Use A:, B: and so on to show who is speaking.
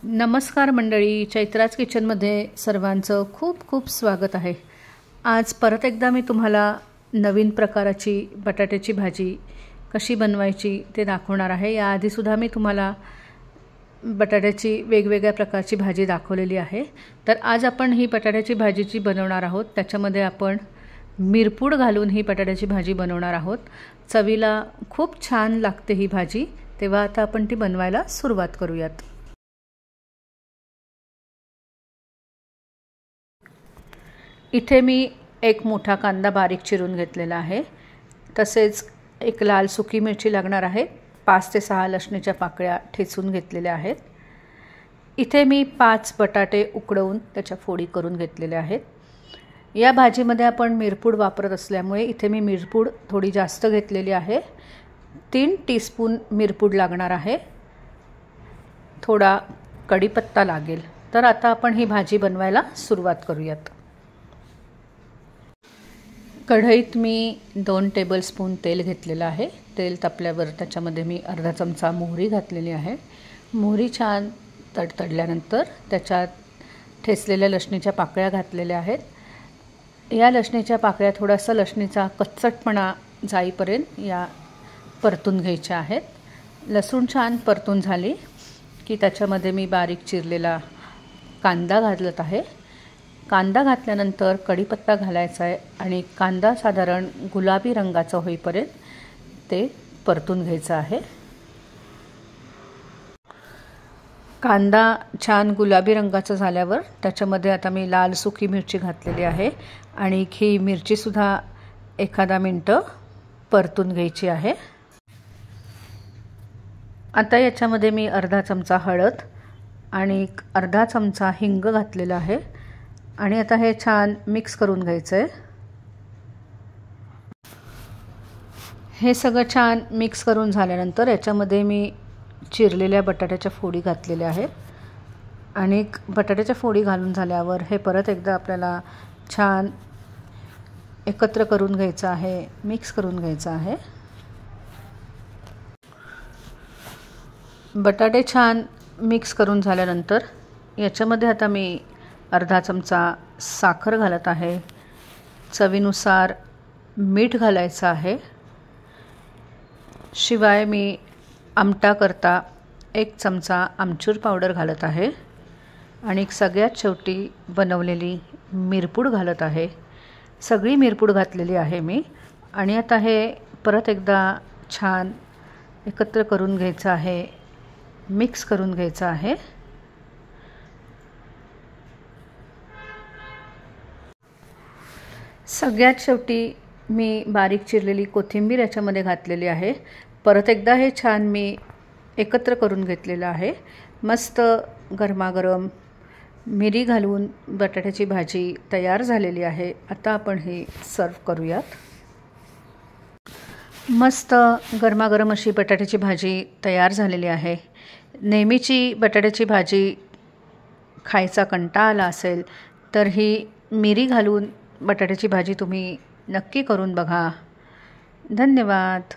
A: नमस्कार मंडळी, चैत्राज किचनमध्ये सर्वांचं खूप खूप स्वागत आहे। आज परत एकदा मी तुम्हाला नवीन प्रकाराची बटाट्याची भाजी कशी बनवायची ते दाखवणार आहे। याआधीसुद्धा मी तुम्हाला बटाट्याची वेगवेगळ्या प्रकारची भाजी दाखवलेली आहे। तर आज आपण ही बटाट्याची भाजीची बनवणार आहोत। त्याच्यामध्ये आपण मिरपूड घालून ही बटाट्याची भाजी बनवणार आहोत। चवीला खूप छान लागते ही भाजी। तेव्हा आता आपण ती बनवायला सुरुवात करूयात। इथे मी एक मोठा कांदा बारीक चिरून घेतलेला आहे। तसेच एक लाल सुकी मिरची लागणार आहे। 5 ते 6 लसणीच्या पाकळ्या ठेचून घेतलेल्या आहेत। इथे मी 5 बटाटे उकडवून त्याच्या फोडी करून घेतलेल्या आहेत। या भाजीमध्ये आपण मिरपूड वापरत असल्यामुळे इथे मी मिरपूड थोडी जास्त घेतलेली आहे। 3 टीस्पून मिरपूड लागणार आहे। थोडा कढीपत्ता लागेल। तर आता आपण ही भाजी बनवायला सुरुवात करूयात। कढईत मी 2 टेबलस्पून तेल घेतलेलं आहे। तेल तापल्यावर त्याच्यामध्ये मी अर्धा चमचा मोहरी घातलेली आहे। मोहरी छान तडतडल्यानंतर त्याच्यात ठेचलेल्या लसणीच्या पाकळ्या घातलेल्या आहेत। या लसणीच्या पाकळ्या थोडासा लसणीचा कच्चटपणा जाईपर्यंत या परतून घ्यायच्या आहेत। लसूण छान परतून झाली की त्याच्यामध्ये मी बारीक चिरलेला कांदा घालत आहे। कांदा घातल्यानंतर कढीपत्ता घालायचा आहे आणि कांदा साधारण गुलाबी रंगाचा होईपर्यंत ते परतून घ्यायचा आहे। कांदा छान गुलाबी रंगाचा झाल्यावर त्याच्यामध्ये आता मी लाल सुकी मिरची घातलेली आहे आणि ही मिरची सुद्धा एखादा मिनिट परतून घ्यायची आहे। आता याच्यामध्ये मी अर्धा चमचा हळद आणि अर्धा चमचा हिंग घातलेला आहे आणि आता हे छान मिक्स करून घ्यायचं आहे। हे सगळं छान मिक्स करून झाल्यानंतर याच्यामध्ये मी चिरलेल्या बटाट्याच्या फोडी घातलेल्या आहेत आणि बटाट्याच्या फोडी घालून झाल्यावर हे परत एकदा आपल्याला छान एकत्र करून घ्यायचं आहे, मिक्स करून घ्यायचं आहे। बटाटे छान मिक्स करून झाल्यानंतर याच्यामध्ये आता मी अर्धा चमचा साखर घालत आहे। चवीनुसार मीठ घालायचं आहे। शिवाय मी आमटा करता 1 चमचा आमचूर पावडर घालत आहे आणि सगळ्यात शेवटी बनवलेली मिरपूड घालत आहे। सगळी मिरपूड घातलेली आहे मी आणि आता हे परत एकदा छान एकत्र करून घ्यायचं आहे, मिक्स करून घ्यायचं आहे। सगळ्यात शेवटी मी बारीक चिरलेली कोथिंबीर याच्यामध्ये घातलेली आहे। परत एकदा हे छान मी एकत्र करून घेतलेलं आहे। मस्त गरमागरम मिरी घालून बटाट्याची भाजी तयार झालेली आहे। आता आपण हे सर्व करूयात। मस्त गरमागरम अशी बटाट्याची भाजी तयार झालेली आहे। नेहमीची बटाट्याची भाजी खायचा कंटाळा आला असेल तर ही मिरी घालून बटाट्याची भाजी तुम्ही नक्की करून बघा। धन्यवाद।